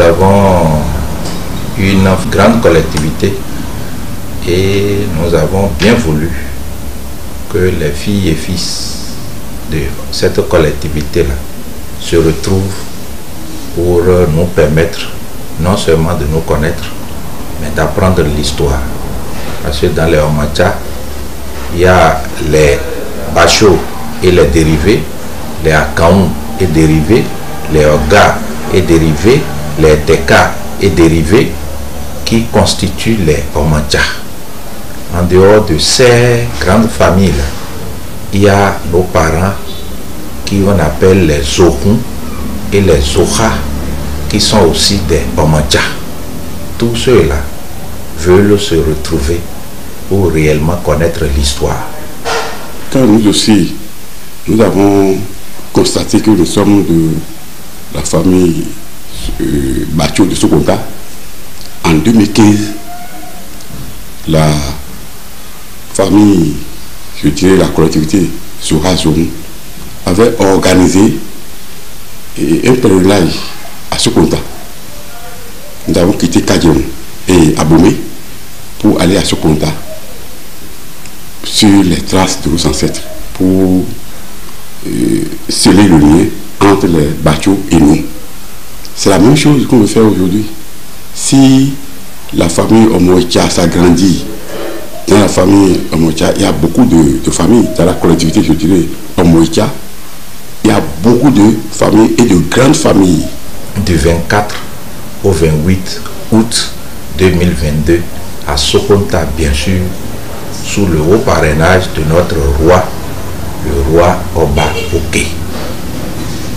avons une grande collectivité et nous avons bien voulu que les filles et fils de cette collectivité-là se retrouvent pour nous permettre non seulement de nous connaître, mais d'apprendre l'histoire. Parce que dans les Omacha, il y a les Bachos et les dérivés, les Akaou et dérivés, les Oga et dérivés, les Teka et dérivés, qui constituent les Omacha. En dehors de ces grandes familles-là, il y a nos parents qui on appelle les Zohou et les Zoha, qui sont aussi des Omacha. Tous ceux-là veulent se retrouver pour réellement connaître l'histoire. Quand nous aussi, nous avons constaté que nous sommes de la famille Bacho de Sokonta, en 2015, la famille, je dirais la collectivité Sorazon, avait organisé un pèlerinage à Sokonta. Nous avons quitté Kadion et Abomey pour aller à Sokonta, sur les traces de nos ancêtres, pour sceller le lien entre les Bachos et nous. C'est la même chose qu'on veut faire aujourd'hui. Si la famille Omoïcha s'agrandit, dans la famille Omoïcha, il y a beaucoup de familles, dans la collectivité, je dirais, Omoïcha, il y a beaucoup de familles et de grandes familles. Du 24 au 28 août 2022, à Sokonta, bien sûr, sous le haut parrainage de notre roi, le roi Oba Oké.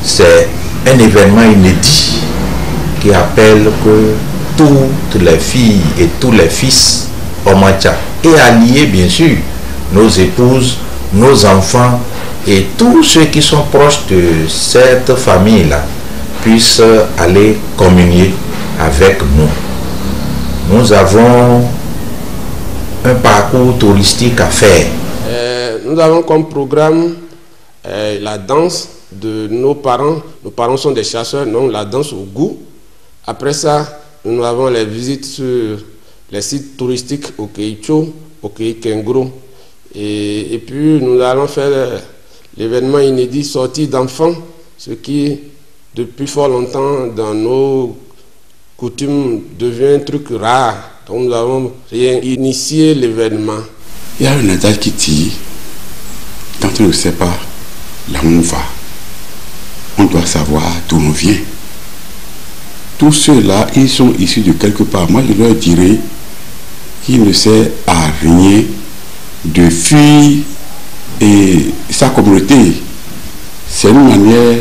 C'est un événement inédit qui appelle que toutes les filles et tous les fils Omacha et alliés, bien sûr, nos épouses, nos enfants et tous ceux qui sont proches de cette famille-là puissent aller communier avec nous. Nous avons un parcours touristique à faire. Nous avons comme programme la danse de nos parents. Nos parents sont des chasseurs, donc la danse au goût. Après ça, nous avons les visites sur les sites touristiques au Keicho, au Keikengro. Et puis nous allons faire l'événement inédit sortie d'enfants, ce qui, depuis fort longtemps, dans nos coutumes, devient un truc rare. Donc nous avons initié l'événement. Il y a un adage qui dit, quand on ne sait pas là où on va, on doit savoir d'où on vient. Tous ceux-là, ils sont issus de quelque part. Moi, je leur dirais qu'il ne sert à rien de fuir et sa communauté. C'est une manière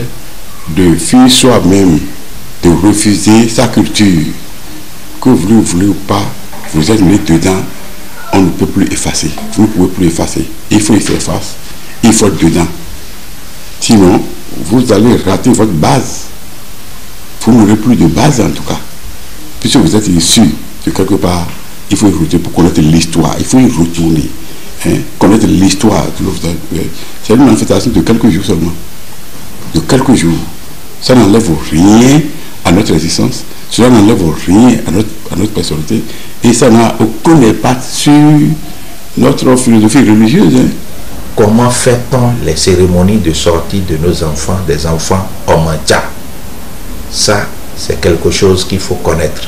de fuir soi-même, de refuser sa culture. Que vous le voulez ou pas, vous êtes mis dedans, on ne peut plus effacer. Vous ne pouvez plus effacer. Il faut y faire face. Il faut être dedans. Sinon, vous allez rater votre base. Vous n'aurez plus de base en tout cas. Puisque vous êtes issu de quelque part, il faut y retourner pour connaître l'histoire. Il faut y retourner. Connaître l'histoire. C'est une manifestation de quelques jours seulement. De quelques jours. Ça n'enlève rien à notre existence. Cela n'enlève rien à notre personnalité. Et ça n'a aucun impact sur notre philosophie religieuse. Comment fait-on les cérémonies de sortie de nos enfants, des enfants Omacha? Ça, c'est quelque chose qu'il faut connaître.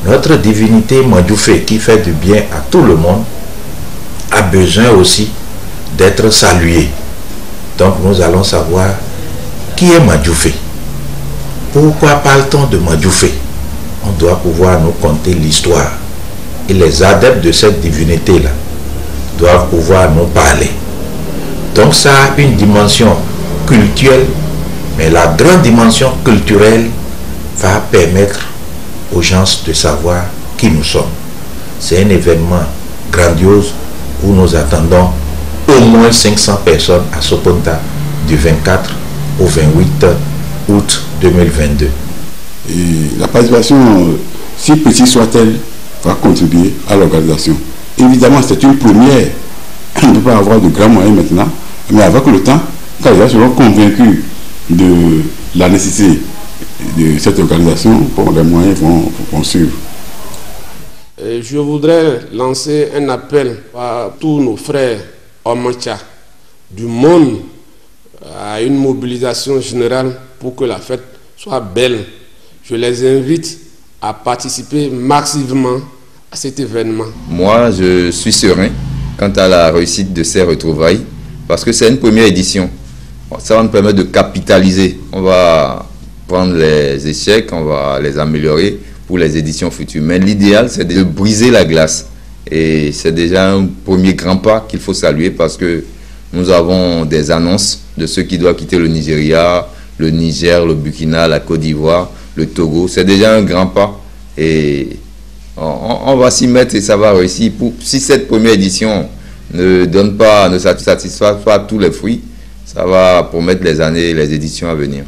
Notre divinité Madjoufé, qui fait du bien à tout le monde, a besoin aussi d'être saluée. Donc nous allons savoir qui est Madjoufé. Pourquoi parle-t-on de Madjoufé? On doit pouvoir nous conter l'histoire. Et les adeptes de cette divinité-là doivent pouvoir nous parler. Donc ça a une dimension culturelle, mais la grande dimension culturelle va permettre aux gens de savoir qui nous sommes. C'est un événement grandiose où nous attendons au moins 500 personnes à Sokonta du 24 au 28 août 2022. Et la participation, si petite soit-elle, va contribuer à l'organisation. Évidemment, c'est une première. On ne peut pas avoir de grands moyens maintenant, mais avec le temps, quand les gens seront convaincus de la nécessité de cette organisation, bon, les moyens vont suivre. Je voudrais lancer un appel à tous nos frères Omancha du monde à une mobilisation générale pour que la fête soit belle. Je les invite à participer massivement à cet événement. Moi, je suis serein quant à la réussite de ces retrouvailles parce que c'est une première édition. Ça va nous permettre de capitaliser. On va prendre les échecs, on va les améliorer pour les éditions futures. Mais l'idéal, c'est de briser la glace. Et c'est déjà un premier grand pas qu'il faut saluer parce que nous avons des annonces de ceux qui doivent quitter le Nigeria, le Niger, le Burkina, la Côte d'Ivoire, le Togo. C'est déjà un grand pas et on va s'y mettre et ça va réussir. Si cette première édition ne satisfait pas tous les fruits, ça va promettre les éditions à venir.